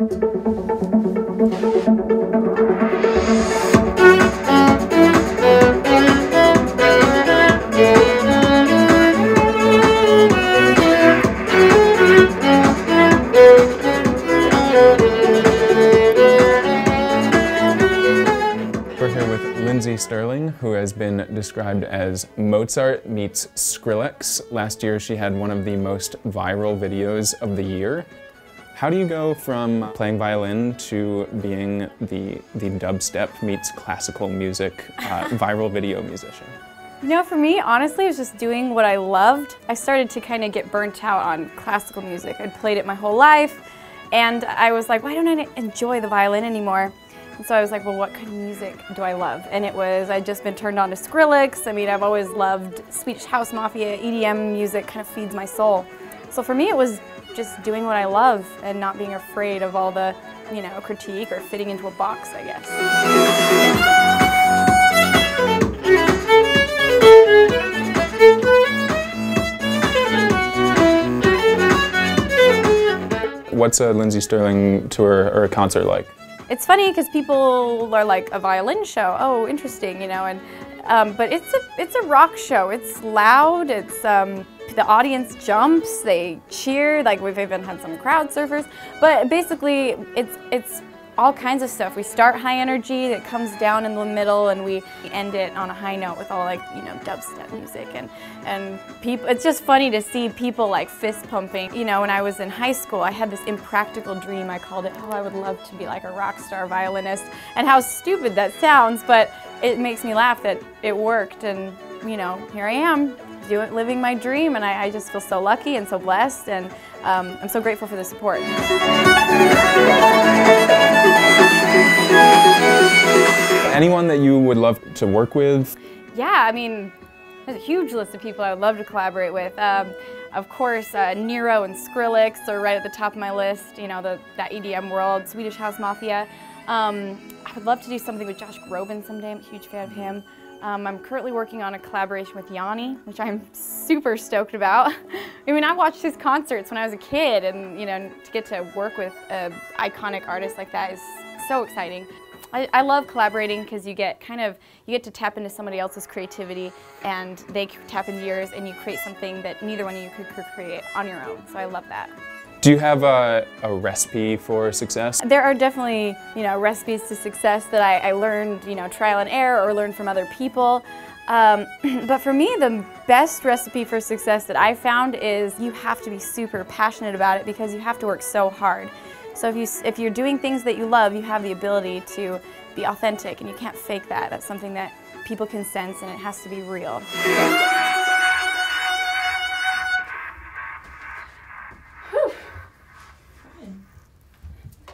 We're here with Lindsey Stirling, who has been described as Mozart meets Skrillex. Last year she had one of the most viral videos of the year. How do you go from playing violin to being the dubstep meets classical music viral video musician? You know, for me, honestly, it was just doing what I loved. I started to kind of get burnt out on classical music. I'd played it my whole life, and I was like, why don't I enjoy the violin anymore? And so I was like, well, what kind of music do I love? And it was, I'd just been turned on to Skrillex. I mean, I've always loved Swedish House Mafia, EDM music kind of feeds my soul. So for me, it was just doing what I love and not being afraid of all the, you know, critique or fitting into a box, I guess. What's a Lindsey Stirling tour or a concert like? It's funny because people are like, a violin show, oh, interesting, you know, and but it's a rock show. It's loud. It's the audience jumps, they cheer. Like we've even had some crowd surfers. But basically, it's all kinds of stuff. We start high energy, it comes down in the middle, and we end it on a high note with all, like, you know, dubstep music and people. It's just funny to see people like fist pumping. You know, when I was in high school, I had this impractical dream. I called it, oh, I would love to be like a rock star violinist. And how stupid that sounds, but it makes me laugh that it worked. And you know, here I am, living my dream, and I just feel so lucky and so blessed, and I'm so grateful for the support. Anyone that you would love to work with? Yeah, I mean, there's a huge list of people I would love to collaborate with. Of course, Nero and Skrillex are right at the top of my list, you know, that EDM world, Swedish House Mafia. I would love to do something with Josh Groban someday. I'm a huge fan of him. I'm currently working on a collaboration with Yanni, which I'm super stoked about. I mean, I watched his concerts when I was a kid, and you know, to get to work with an iconic artist like that is so exciting. I love collaborating because you get to tap into somebody else's creativity, and they tap into yours, and you create something that neither one of you could create on your own. So I love that. Do you have a recipe for success? There are definitely, you know, recipes to success that I learned, you know, trial and error or learned from other people. But for me, the best recipe for success that I found is you have to be super passionate about it because you have to work so hard. So if you're doing things that you love, you have the ability to be authentic, and you can't fake that. That's something that people can sense, and it has to be real.